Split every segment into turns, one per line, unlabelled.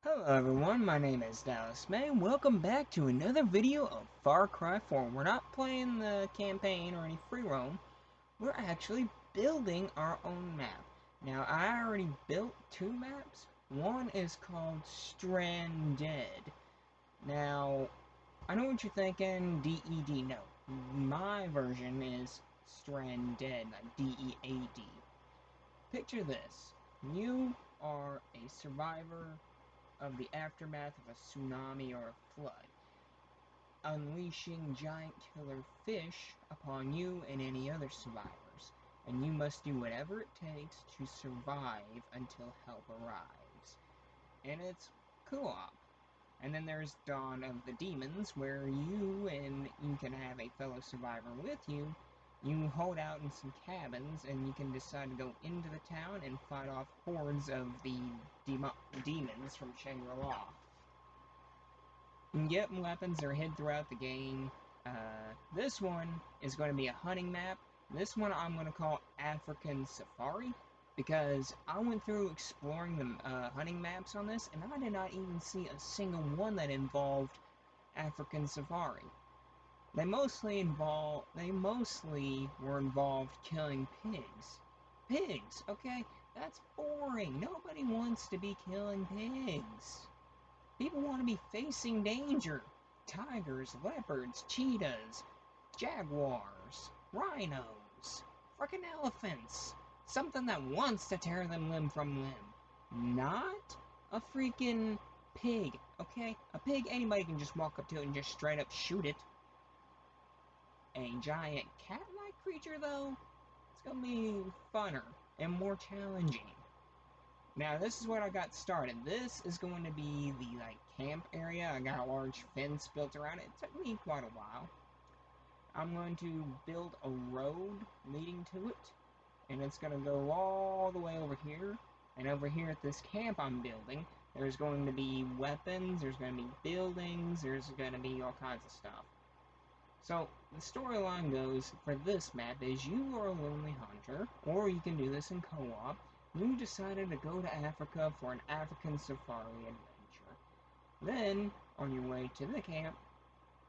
Hello everyone, my name is Dallas May. Welcome back to another video of Far Cry 4. We're not playing the campaign or any free roam. We're actually building our own map. Now, I already built two maps. One is called Stranded. Now, I know what you're thinking, D-E-D. No, my version is Stranded, like D-E-A-D. Picture this. You are a survivor of the aftermath of a tsunami or a flood, unleashing giant killer fish upon you and any other survivors, and you must do whatever it takes to survive until help arrives. And it's co-op. And then there's Dawn of the Demons, where you can have a fellow survivor with you. You hold out in some cabins, and you can decide to go into the town and fight off hordes of the demons from Shangri-La. You can get weapons that are hid throughout the game. This one is going to be a hunting map. This one I'm going to call African Safari, because I went through exploring the hunting maps on this, and I did not even see a single one that involved African Safari. They mostly were involved killing pigs. Pigs, okay? That's boring. Nobody wants to be killing pigs. People want to be facing danger. Tigers, leopards, cheetahs, jaguars, rhinos, frickin' elephants. Something that wants to tear them limb from limb. Not a freaking pig, okay? A pig, anybody can just walk up to it and just straight up shoot it. A giant cat-like creature, though, it's gonna be funner and more challenging. Now, this is what I got started. This is going to be the, camp area. I got a large fence built around it. It took me quite a while. I'm going to build a road leading to it, and it's going to go all the way over here. And over here at this camp I'm building, there's going to be weapons, there's going to be buildings, there's going to be all kinds of stuff. So, the storyline goes for this map is you are a lonely hunter, or you can do this in co-op. You decided to go to Africa for an African safari adventure. Then, on your way to the camp,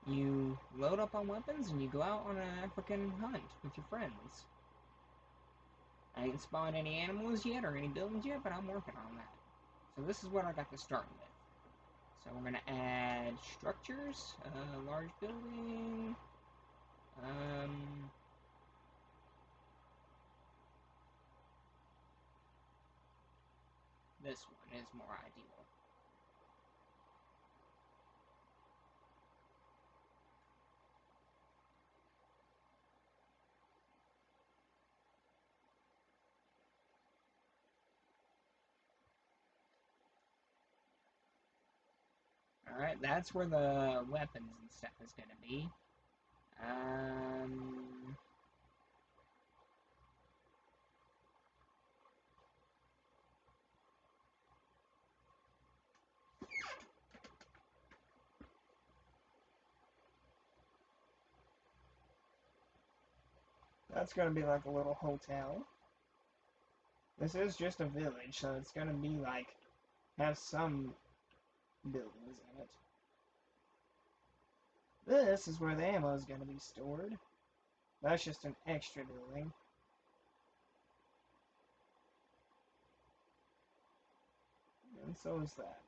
you load up on weapons and you go out on an African hunt with your friends. I ain't spawned any animals yet or any buildings yet, but I'm working on that. So this is what I got to start with. So we're going to add structures, large building, this one is more ideal. Alright, that's where the weapons and stuff is going to be. That's going to be like a little hotel. This is just a village, so it's going to be like, have some buildings in it. This is where the ammo is going to be stored. That's just an extra building. And so is that.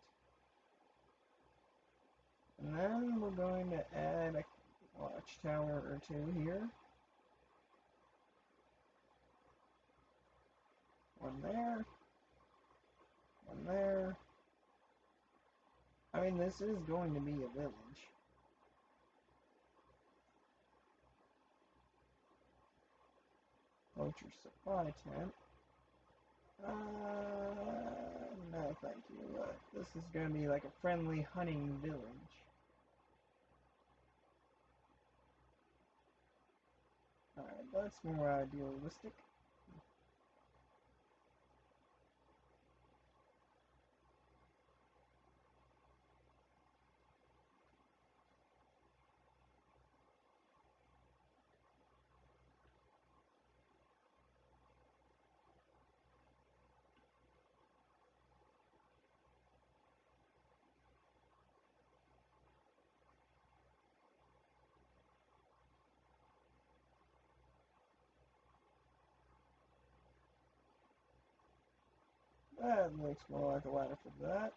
And then we're going to add a watchtower or two here. One there. One there. I mean, this is going to be a village. Poacher supply tent. No, thank you. This is going to be like a friendly hunting village. Alright, that's more idealistic.
That looks more like a ladder for that.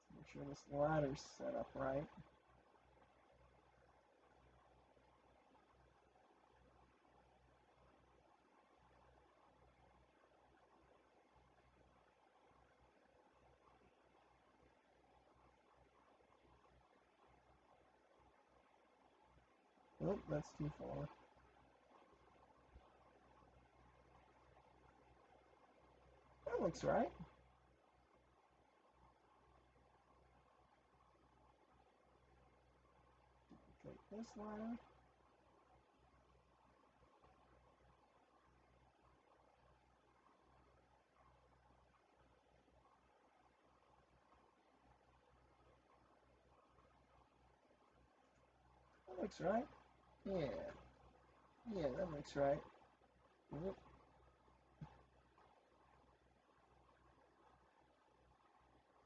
Let's make sure this ladder's set up right. Oh, that's too far. That looks right. Take this ladder. That looks right. Yeah. Yeah, that looks right. Whoop.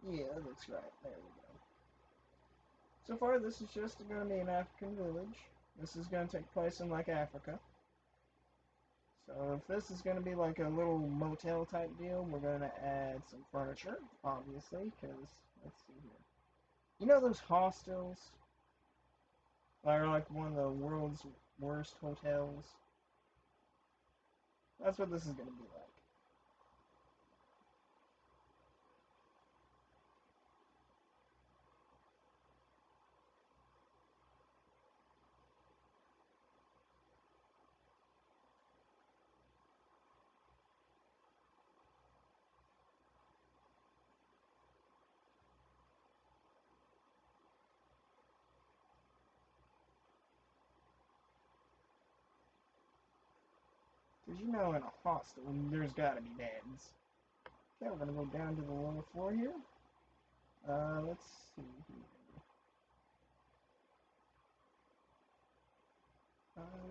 Yeah, that looks right. There we go. So far, this is just going to be an African village. This is going to take place in like Africa. So if this is going to be like a little motel type deal, we're going to add some furniture, obviously, because let's see here. You know those hostels? Are like one of the world's worst hotels? That's what this is going to be like. Because you know in a hostel, there's got to be beds. Okay, we're going to go down to the lower floor here. Let's see here.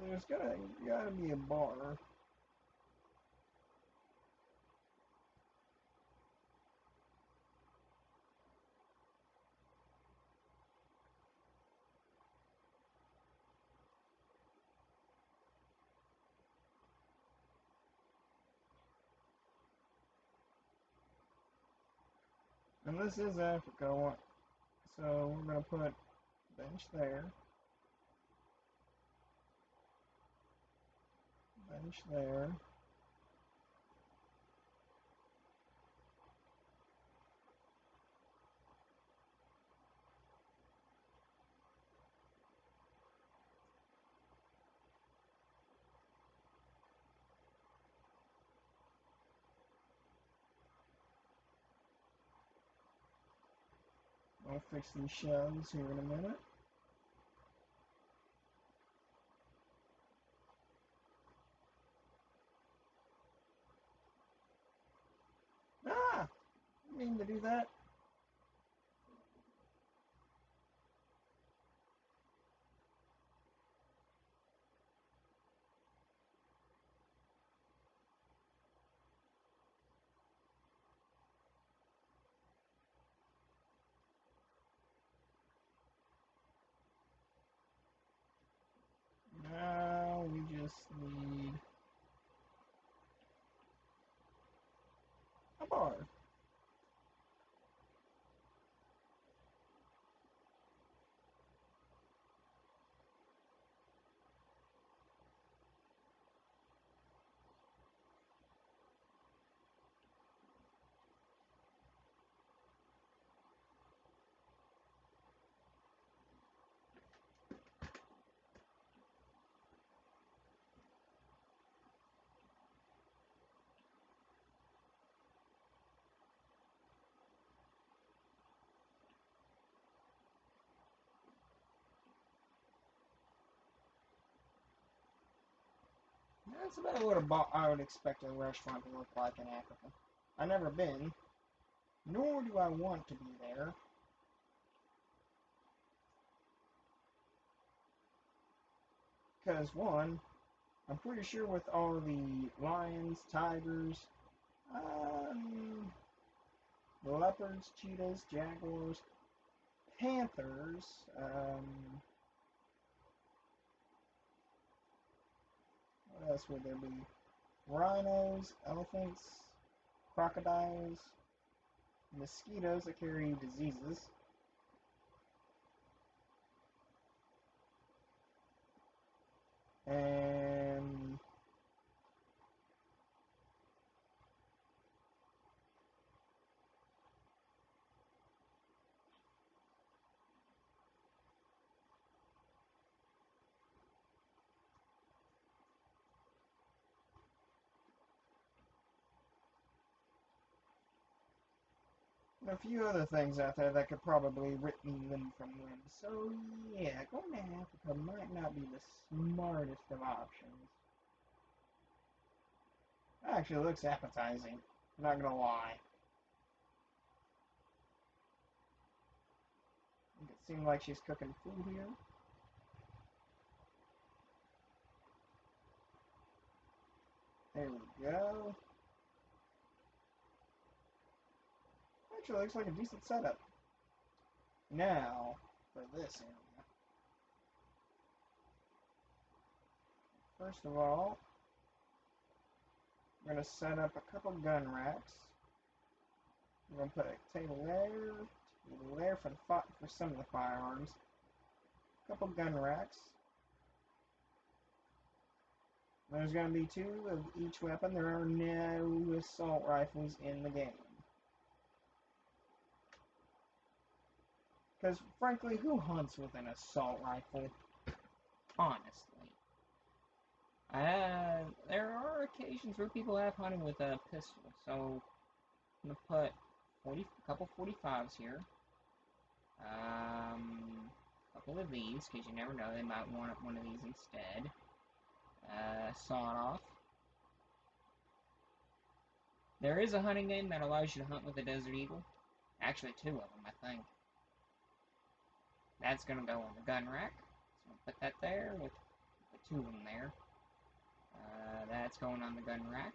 There's gotta be a bar. And this is Africa, so we're gonna put bench there, bench there. I'll fix these shelves here in a minute. Ah! I mean to do that. Now we just need a bar. That's about what I would expect a restaurant to look like in Africa. I've never been, nor do I want to be there. Because one, I'm pretty sure with all the lions, tigers, um, leopards, cheetahs, jaguars, panthers, what else would there be? rhinos, elephants, crocodiles, mosquitoes that carry diseases, and a few other things out there that could probably rip me limb from limb. So yeah, going to Africa might not be the smartest of options. Actually, it looks appetizing. Not gonna lie. It seems like she's cooking food here. There we go. Actually, looks like a decent setup. Now, for this area. First of all, we're going to set up a couple gun racks. We're going to put a table there for some of the firearms. A couple gun racks. There's going to be 2 of each weapon. There are no assault rifles in the game. Because, frankly, who hunts with an assault rifle?
Honestly. There are occasions where people have hunted with a pistol, so I'm gonna put a couple 45s here. A couple of these, because you never know, they might want one of these instead. Sawed-off. There is a hunting game that allows you to hunt with a Desert Eagle. Actually, 2 of them, I think. That's gonna go on the gun rack. So I'll put that there with the 2 of them there. That's going on the gun rack.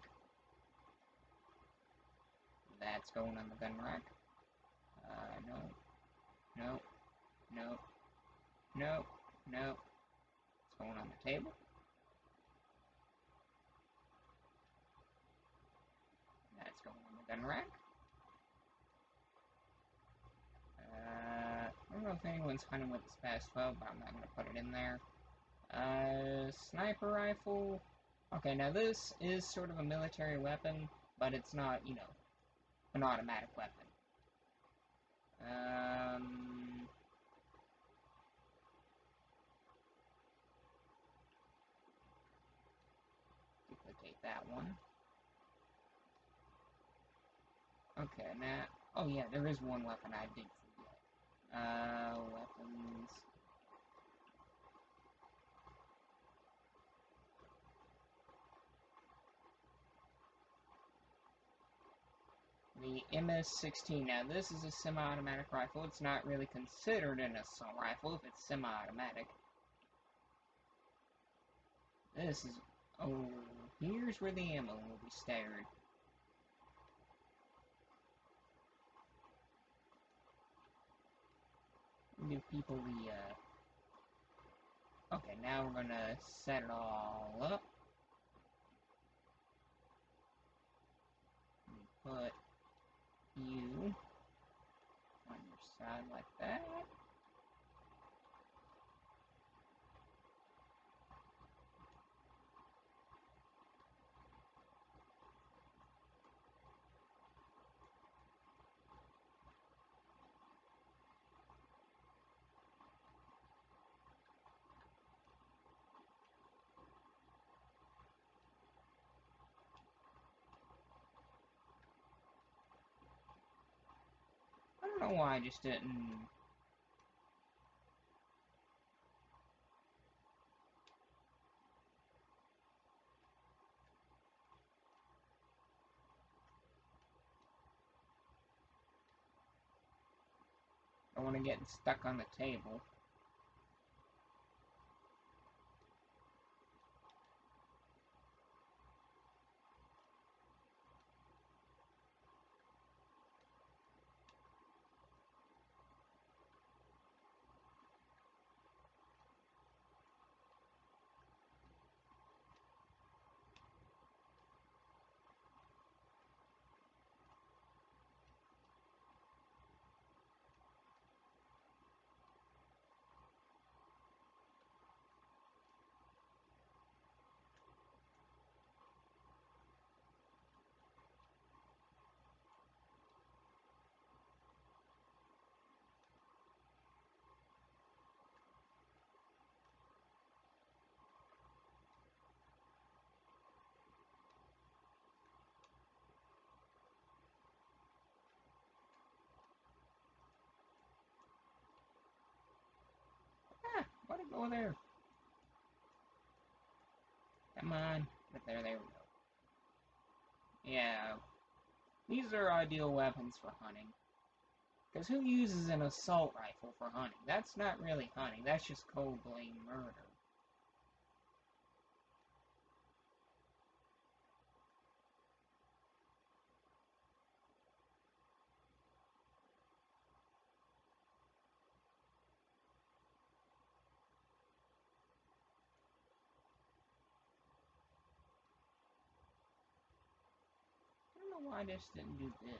That's going on the gun rack. No. No. No. No. No. It's going on the table. That's going on the gun rack. I don't know if anyone's hunting with this past 12, but I'm not going to put it in there. Sniper rifle. Okay, now this is sort of a military weapon, but it's not, you know, an automatic weapon. Duplicate that one. Okay, now, oh yeah, there is one weapon I did forget. Weapons. The MS-16. Now, this is a semi-automatic rifle. It's not really considered an assault rifle if it's semi-automatic. This is... oh, here's where the ammo will be staggered. Give people the, okay, now we're gonna set it all up. Put you on your side like that. I don't know why I just didn't... I want to get stuck on the table. Go there. Come on. But there we go. Yeah. These are ideal weapons for hunting. Because who uses an assault rifle for hunting? That's not really hunting. That's just cold-blooded murder. I don't know why I just didn't do this.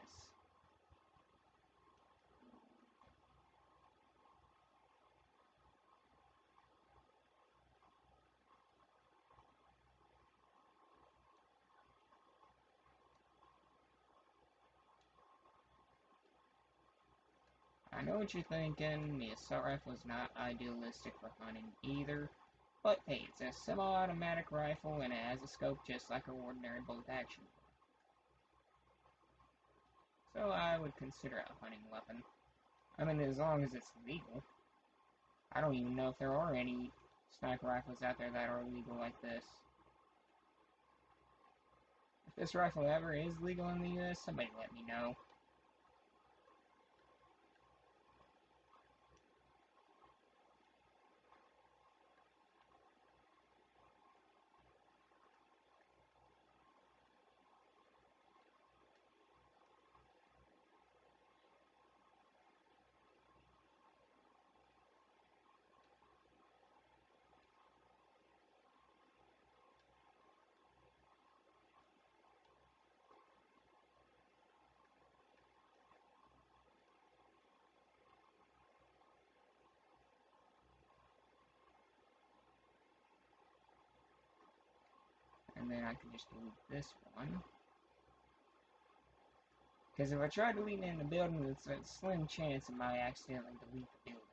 I know what you're thinking. The assault rifle is not idealistic for hunting either. But hey, it's a semi-automatic rifle and it has a scope just like an ordinary bolt-action. So I would consider it a hunting weapon. I mean, as long as it's legal. I don't even know if there are any sniper rifles out there that are legal like this. If this rifle ever is legal in the US, somebody let me know. And then I can just delete this one. Because if I try deleting it in the building, there's a slim chance I might accidentally delete the building.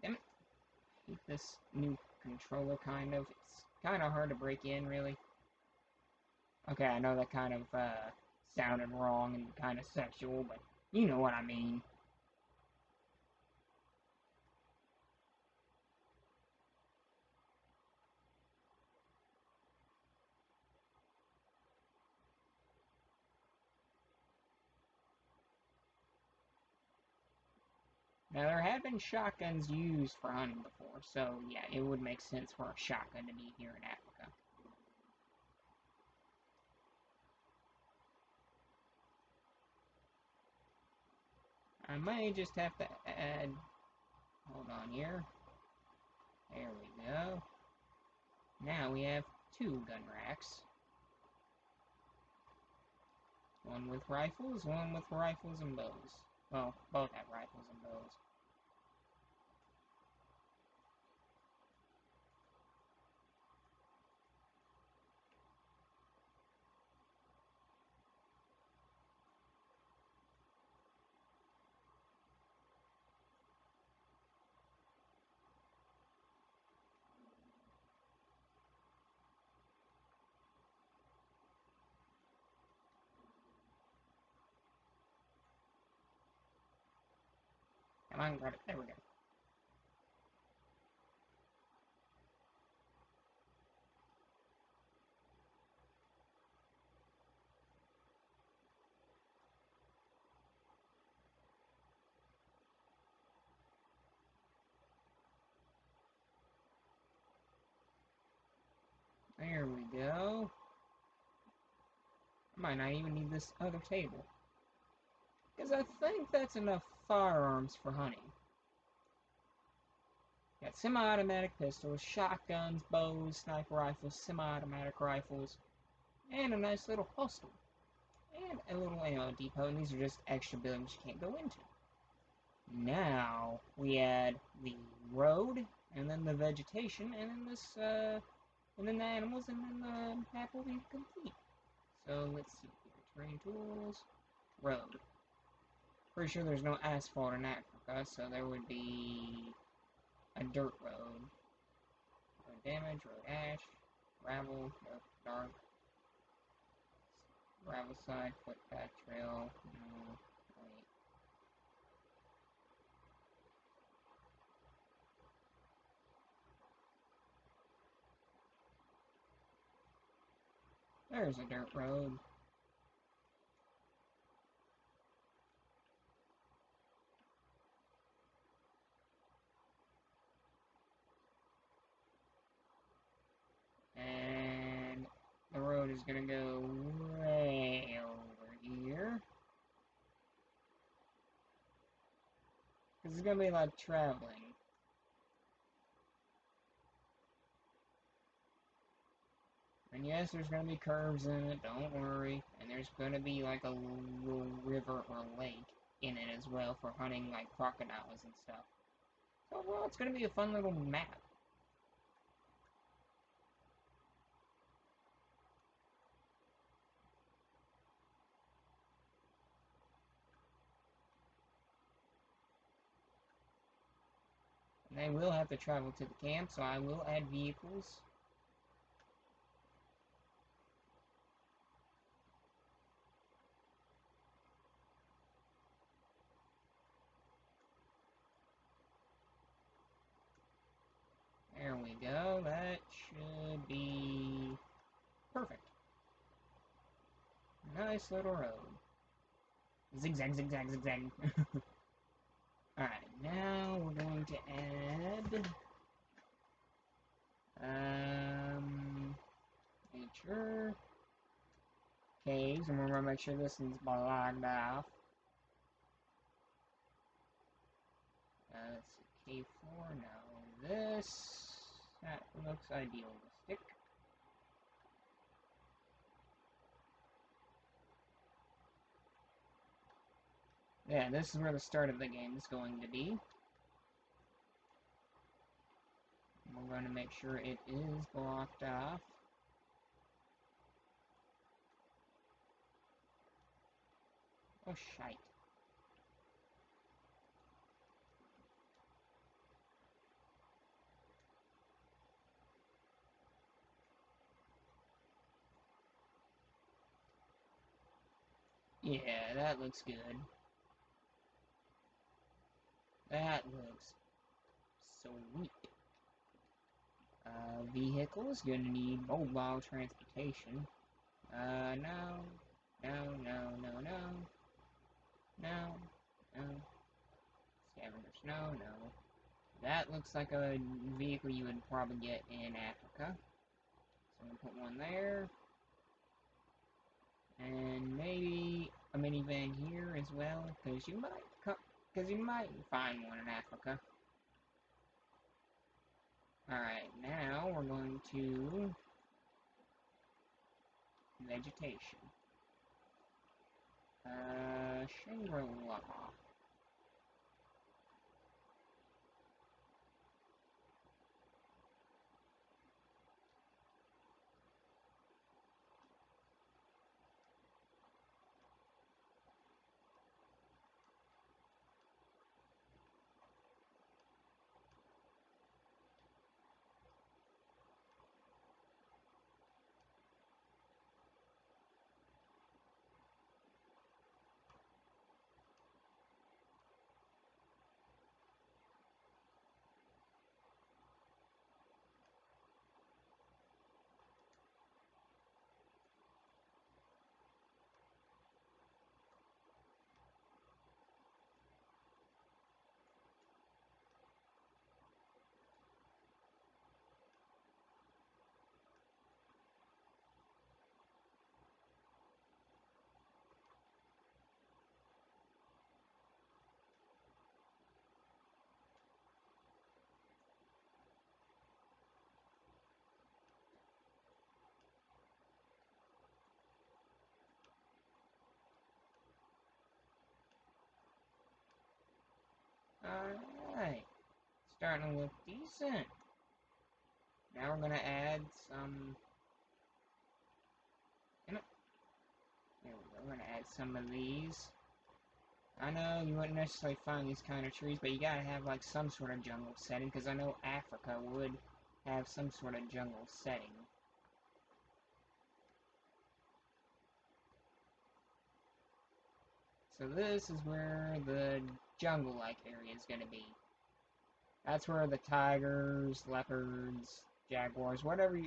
Damn it. I hate this new controller, kind of. It's kind of hard to break in, really. Okay, I know that kind of sounded wrong and kind of sexual, but you know what I mean. Now, there have been shotguns used for hunting before, so yeah, it would make sense for a shotgun to be here in Africa. I may just have to add... Hold on here. There we go. Now we have 2 gun racks. One with rifles, one with rifles and bows. Well, both have rifles and bows. Come on, grab it. There we go. There we go. I might not even need this other table. Because I think that's enough firearms for hunting. Got semi-automatic pistols, shotguns, bows, sniper rifles, semi-automatic rifles, and a nice little hostel. And a little ammo depot, and these are just extra buildings you can't go into. Now, we add the road, and then the vegetation, and then this, and then the animals, and then the map will be complete. So, let's see here. Terrain tools, road. Pretty sure there's no asphalt in Africa, so there would be a dirt road. Road damage, road ash, gravel, dark, Gravel side, footpath trail. No, wait. There's a dirt road. And the road is gonna go way over here. Because it's gonna be like traveling. And yes, there's gonna be curves in it, don't worry. And there's gonna be like a little river or lake in it as well for hunting like crocodiles and stuff. So, well, it's gonna be a fun little map. And they will have to travel to the camp, so I will add vehicles. There we go, that should be perfect. Nice little road. Zigzag, zigzag, zigzag. Alright, now we're going to add nature caves, and we're gonna make sure this one's blocked off. Let's see, cave 4, no, this, that looks idealistic. Yeah, this is where the start of the game is going to be. We're going to make sure it is blocked off. Oh, shite. Yeah, that looks good. That looks sweet. Vehicles, gonna need mobile transportation. No. No, no, no, no. No. No. Scavengers, no, no. That looks like a vehicle you would probably get in Africa. So I'm gonna put one there. And maybe a minivan here as well, because you might find one in Africa. Alright, now we're going to vegetation. Shangri-La. Alright. Starting to look decent. Now we're gonna add some... There we go, we're gonna add some of these. I know you wouldn't necessarily find these kind of trees, but you gotta have like some sort of jungle setting, because I know Africa would have some sort of jungle setting. So this is where the jungle-like area is going to be. That's where the tigers, leopards, jaguars, whatever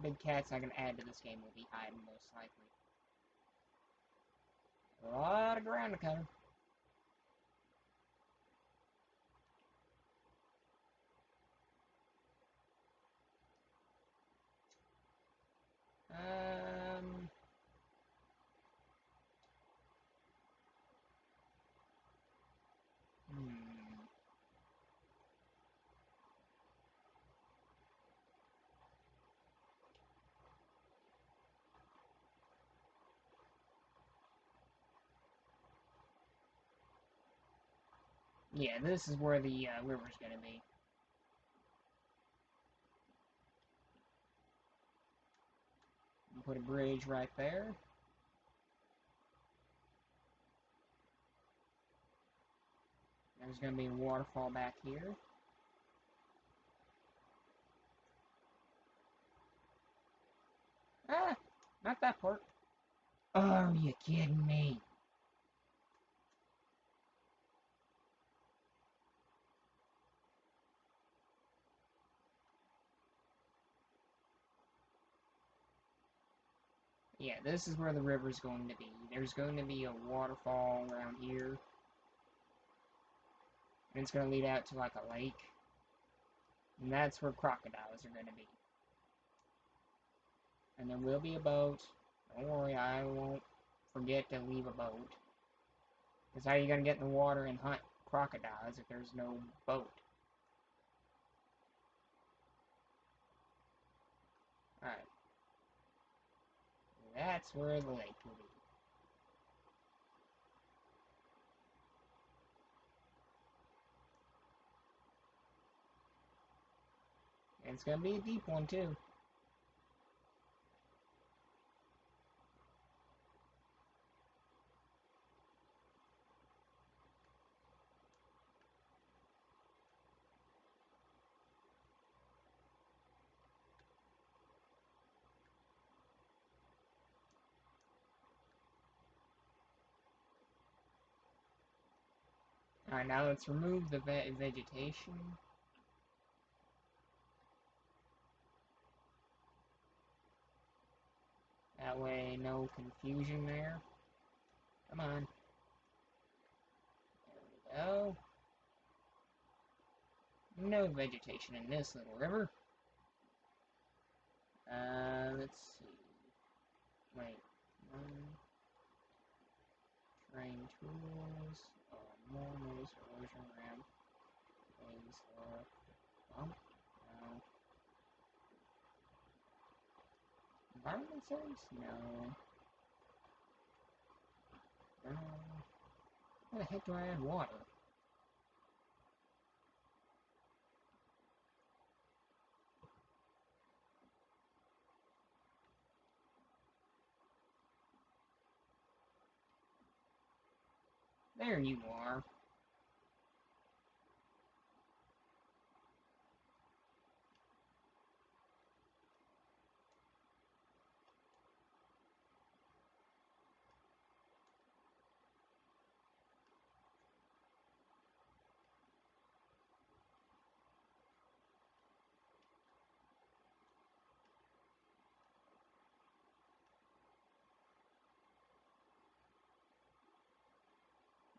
big cats I can add to this game will be hiding most likely. A lot of ground to cover. Um, hmm. Yeah, this is where the river's gonna be. Put a bridge right there. There's gonna be a waterfall back here. Ah, not that part. Are you kidding me? Yeah, this is where the river's going to be. There's going to be a waterfall around here. And it's going to lead out to like a lake. And that's where crocodiles are going to be. And there will be a boat. Don't worry, I won't forget to leave a boat. Because how are you going to get in the water and hunt crocodiles if there's no boat? Alright. That's where the lake will be. And it's going to be a deep one, too. Alright, now let's remove the vegetation. That way, no confusion there. Come on. There we go. No vegetation in this little river. Let's see. Wait. Train tools. More noise, erosion ramp. Phase bump. No. Environment settings? No. Where the heck do I add water? There you are.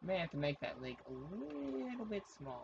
May have to make that lake a little bit smaller.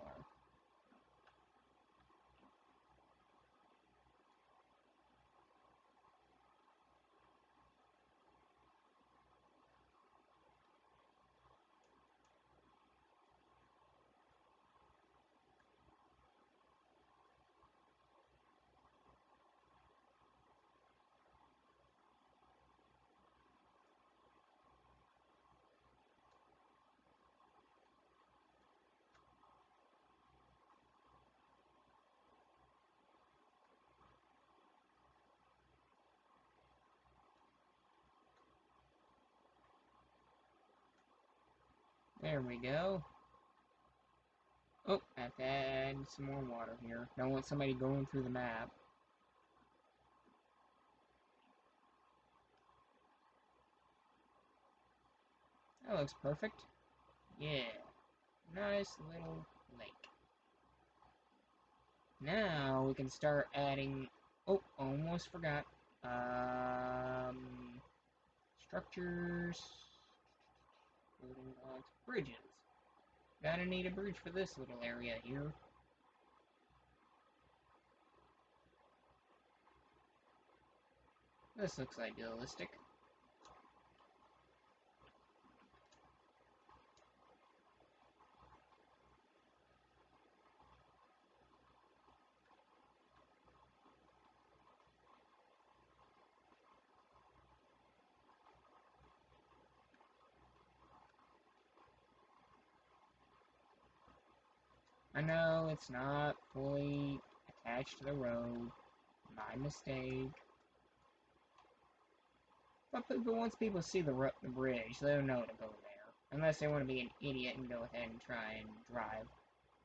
There we go. Oh, I have to add some more water here. Don't want somebody going through the map. That looks perfect. Yeah, nice little lake. Now we can start adding. Oh, almost forgot. Structures, building blocks, bridges. Gotta need a bridge for this little area here. This looks idealistic. I know it's not fully attached to the road. My mistake. But once people see the bridge, they'll know to go there. Unless they want to be an idiot and go ahead and try and drive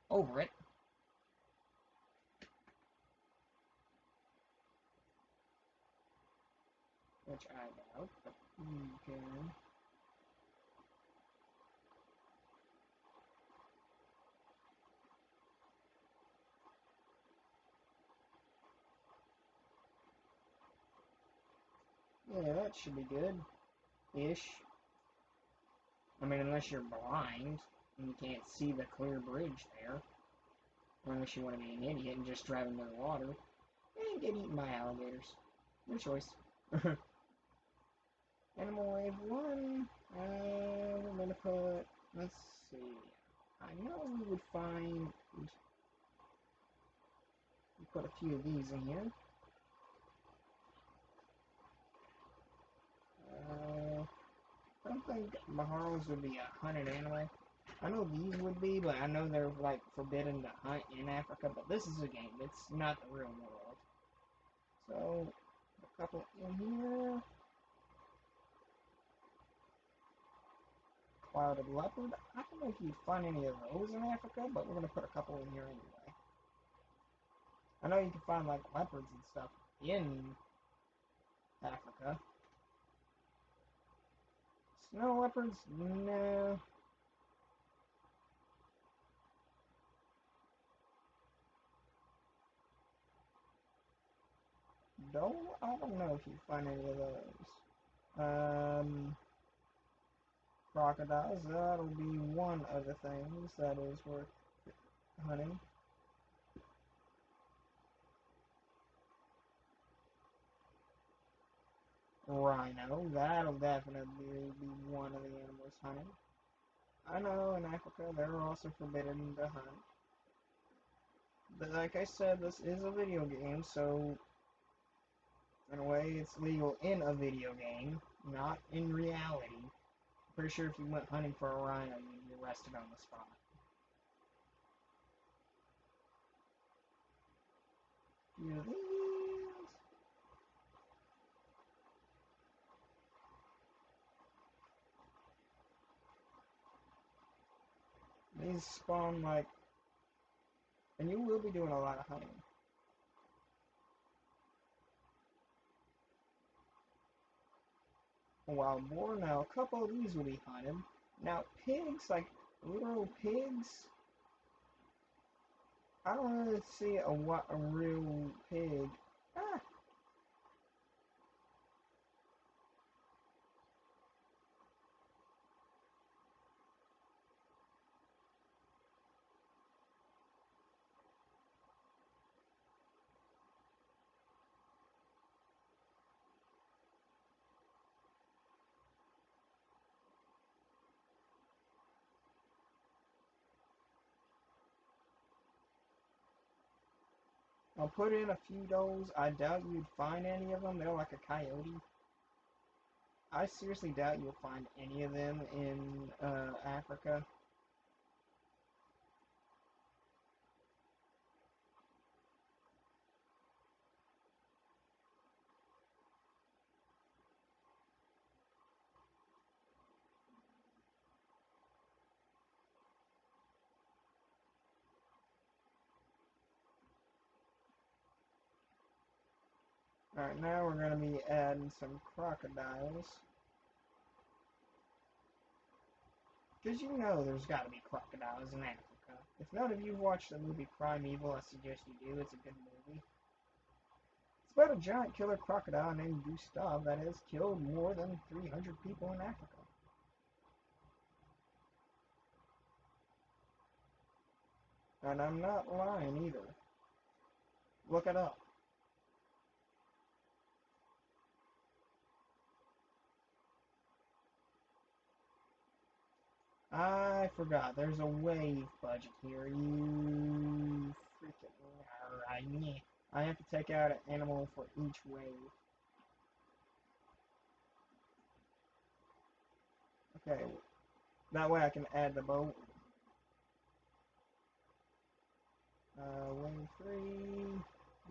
over it. Which I doubt, but you can. Yeah, that should be good. Ish. I mean, unless you're blind and you can't see the clear bridge there. Or unless you want to be an idiot and just drive into the water and get eaten by alligators. Your choice. Animal Wave 1. We're gonna put. Let's see. I know we would find. We put a few of these in here. I don't think Maharos would be a hunted animal. I know these would be, but I know they're like forbidden to hunt in Africa. But this is a game. It's not the real world. So a couple in here. Clouded leopard. I don't know if you'd find any of those in Africa, but we're gonna put a couple in here anyway. I know you can find like leopards and stuff in Africa. Snow leopards? No. I don't know if you find any of those. Crocodiles, that'll be one of the things that is worth hunting. Rhino, that'll definitely be one of the animals hunting. I know in Africa they're also forbidden to hunt. But like I said, this is a video game, so in a way it's legal in a video game, not in reality. Pretty sure if you went hunting for a rhino, you'd be arrested on the spot. Few of these spawn like, and you will be doing a lot of hunting. A wild boar. Now a couple of these will be hunted. Now pigs, like literal pigs, I don't really see a real pig. Ah, I'll put in a few does. I doubt you'd find any of them. They're like a coyote. I seriously doubt you'll find any of them in Africa. Alright, now we're going to be adding some crocodiles.
Because you know there's got to be crocodiles in Africa. If none of you watched the movie Primeval, I suggest you do. It's a good movie. It's about a giant killer crocodile named Gustav that has killed more than 300 people in Africa. And I'm not lying either. Look it up. I forgot. There's a wave budget here. You freaking... Alright, I have to take out an animal for each wave. Okay. That way I can add the boat. Wave 3.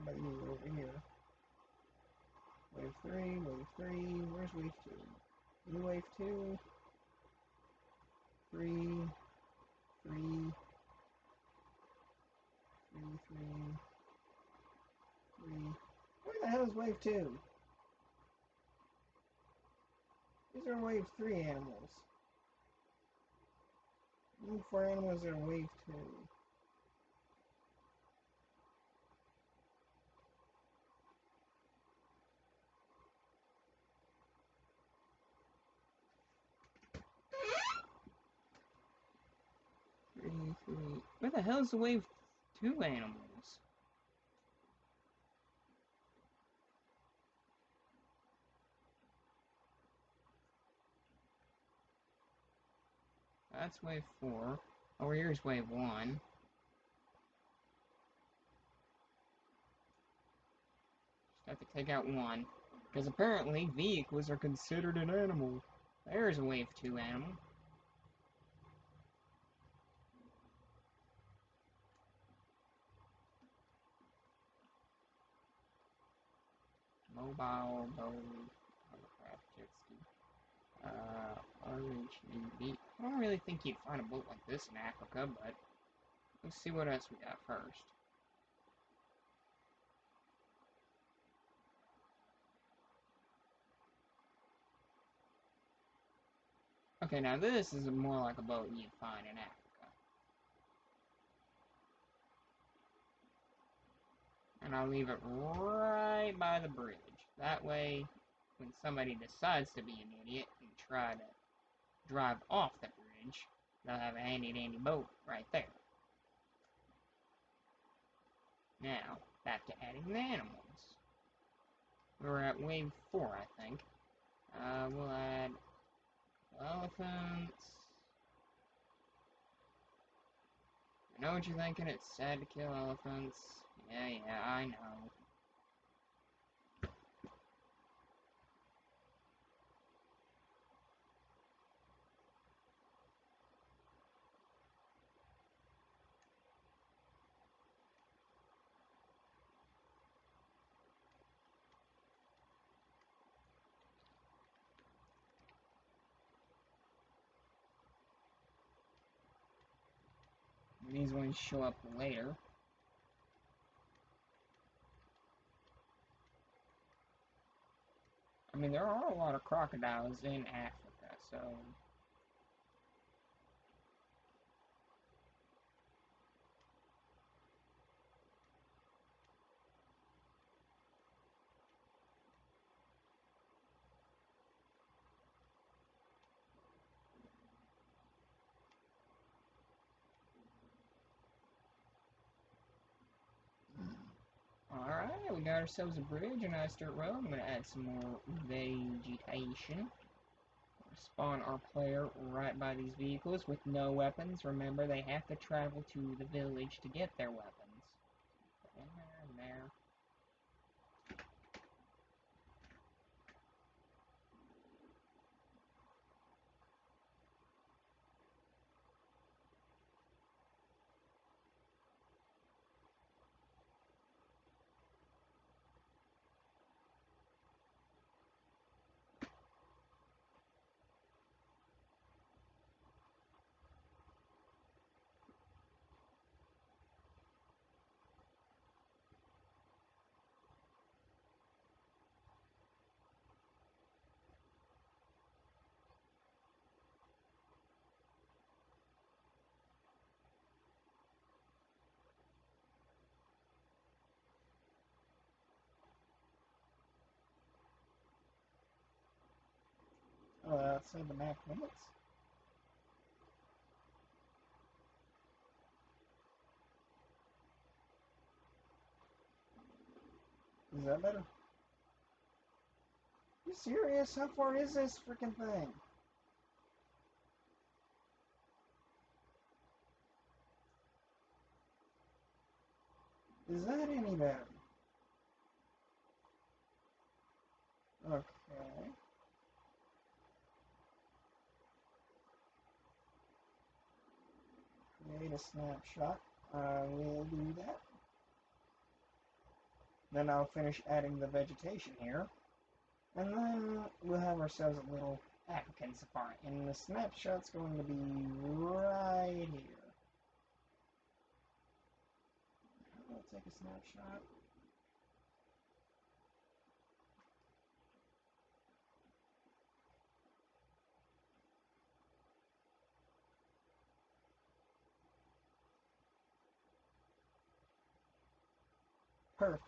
But you over here. Wave 3, wave 3. Where's wave 2? You wave 2. 3. 3. 3, 3. 3. Where the hell is wave 2? These are wave 3 animals. Look for animals that are wave 2.
Where the hell's the wave 2 animals? That's wave 4. Over here's wave 1. Just have to take out 1. Because apparently vehicles are considered an animal. There's a wave 2 animal. Mobile boat, hovercraft, jet ski, RHEV. I don't really think you'd find a boat like this in Africa, but let's see what else we got first. Okay, now this is more like a boat you'd find in Africa. And I'll leave it right by the bridge. That way, when somebody decides to be an idiot and try to drive off the bridge, they'll have a handy-dandy boat right there. Now, back to adding the animals. We're at wave 4, I think. We'll add elephants. I know what you're thinking, it's sad to kill elephants. Yeah, I know. These ones show up later. I mean, there are a lot of crocodiles in Africa, so... Alright, we got ourselves a bridge, a nice dirt road. I'm going to add some more vegetation. Spawn our player right by these vehicles with no weapons. Remember, they have to travel to the village to get their weapons. In there.
outside the map limits. Is that better? You serious? How far is this freaking thing? Is that any better? Okay. Create a snapshot. I will do that. Then I'll finish adding the vegetation here. And then we'll have ourselves a little African safari. And the snapshot's going to be right here. I'll take a snapshot. Perfect.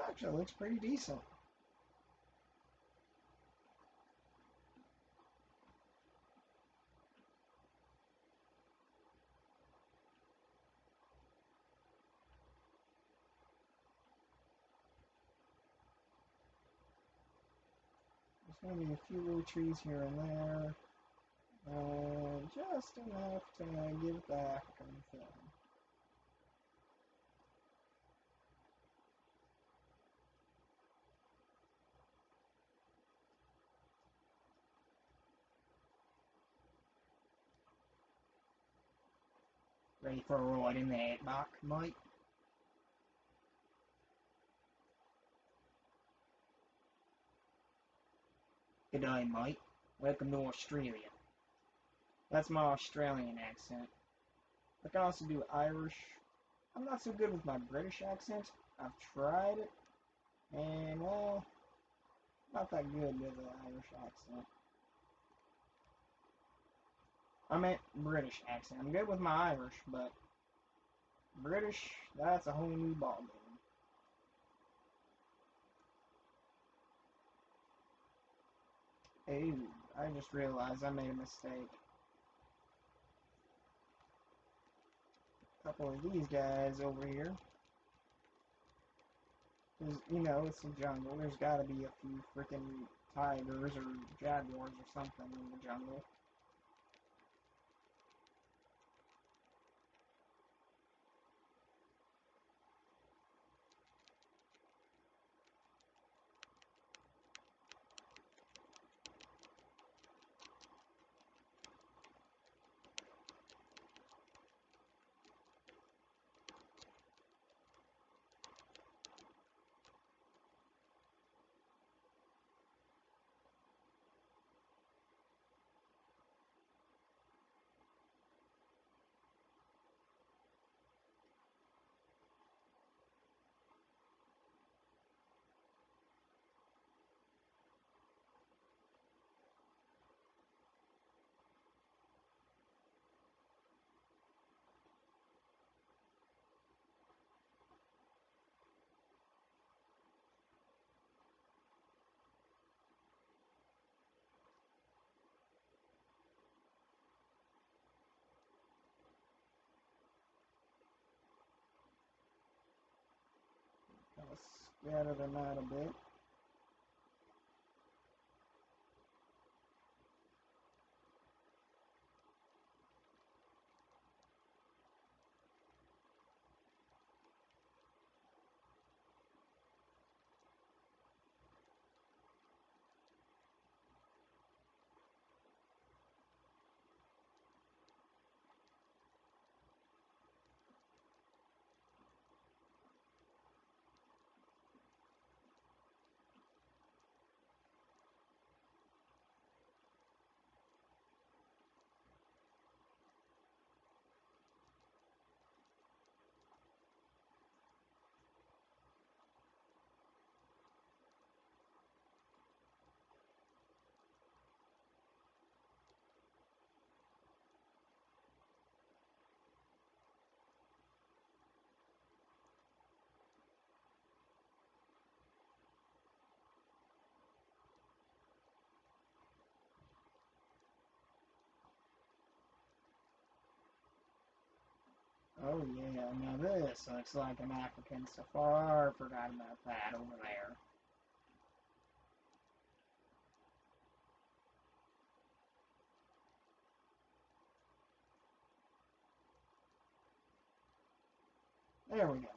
Actually, it looks pretty decent. There's going to be a few little trees here and there. Just enough to give it the African thing.
Ready for a ride in the outback, mate? G'day, mate. Welcome to Australia.
That's my Australian accent. I can also do Irish. I'm not so good with my British accent. I've tried it, and well, not that good with the Irish accent. I meant British accent. I'm good with my Irish, but British, that's a whole new ballgame. Ooh, I just realized I made a mistake. A couple of these guys over here. Because, you know, it's a jungle. There's gotta be a few freaking tigers or jaguars or something in the jungle. Kind of scatter them out a bit. Oh yeah, now this looks like an African safari. Forgot about that over there. There we go.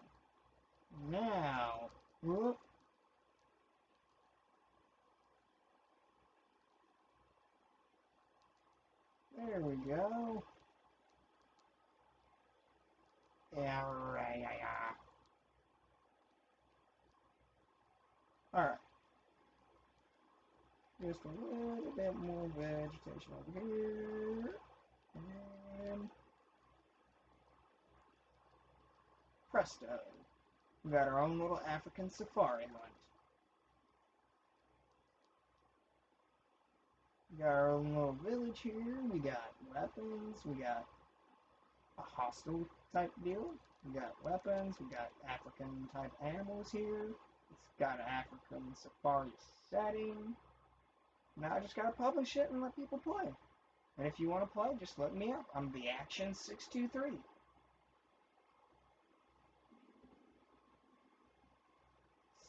Now, whoop. There we go. Yeah, right, yeah. Alright. Just a little bit more vegetation over here. And presto. We got our own little African safari hunt. We got our own little village here. We got weapons. We got a hostile type deal. We got weapons. We got African type animals here. It's got an African safari setting. Now I just gotta publish it and let people play. And if you want to play, just let me up. I'm the Action 623.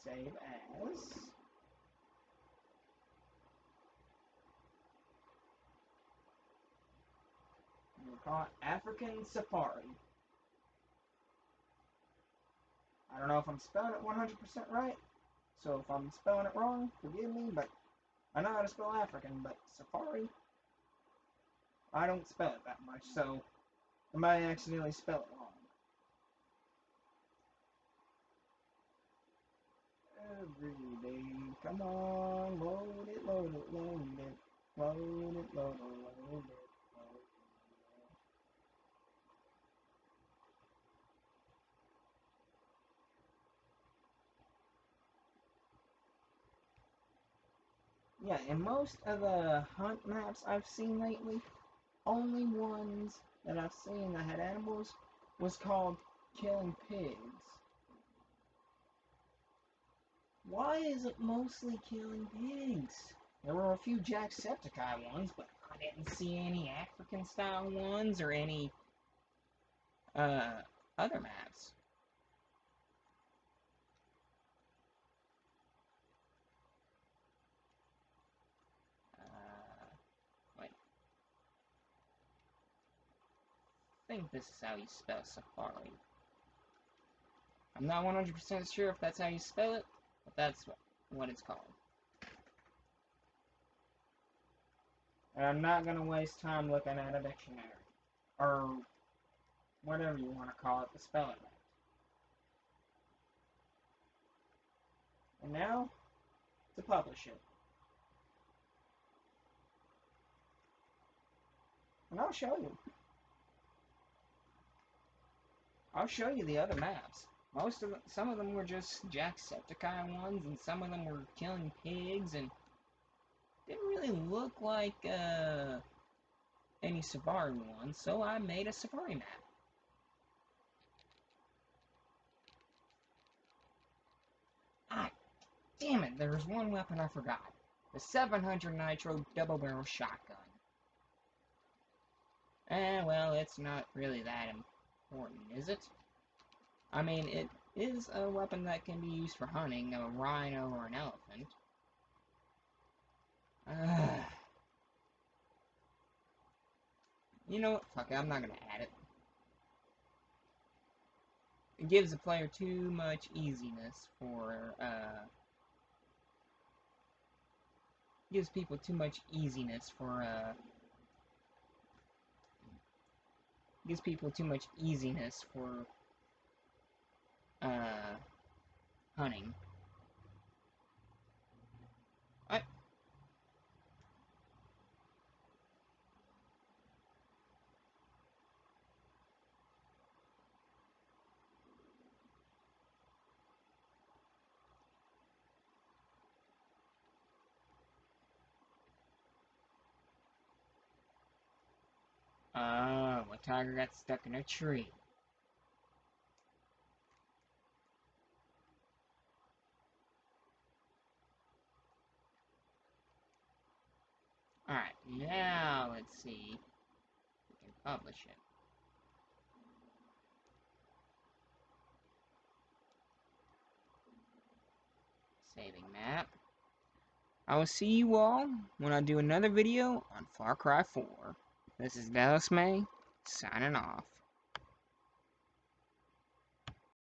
Save as. We'll call it African Safari. I don't know if I'm spelling it 100% right, so if I'm spelling it wrong, forgive me, but I know how to spell African, but Safari, I don't spell it that much, so I might accidentally spell it wrong. Every day, come on, load it, load it, load it, load it, load it, load it. Yeah, and most of the hunt maps I've seen lately, only ones that I've seen that had animals was called Killing Pigs. Why is it mostly killing pigs? There were a few Jacksepticeye ones, but I didn't see any African style ones or any uh, other maps. Wait. I think this is how you spell safari. I'm not 100% sure if that's how you spell it, but that's what it's called. And I'm not going to waste time looking at a dictionary. Or whatever you want to call it, to spell it right. And now, to publish it. And I'll show you. I'll show you the other maps. Some of them were just Jacksepticeye ones, and some of them were killing pigs, and didn't really look like any safari ones, so I made a safari map. Ah, damn it, there's one weapon I forgot. The 700 Nitro double barrel shotgun. Well, it's not really that important, is it? I mean, it is a weapon that can be used for hunting a rhino or an elephant. You know what? Fuck it, I'm not gonna add it. It gives the player too much easiness for, gives people too much easiness for, gives people too much easiness for, hunting. A tiger got stuck in a tree. Alright, now let's see if we can publish it.
Saving map. I will see you all when I do another video on Far Cry 4. This is Dallas May, signing off.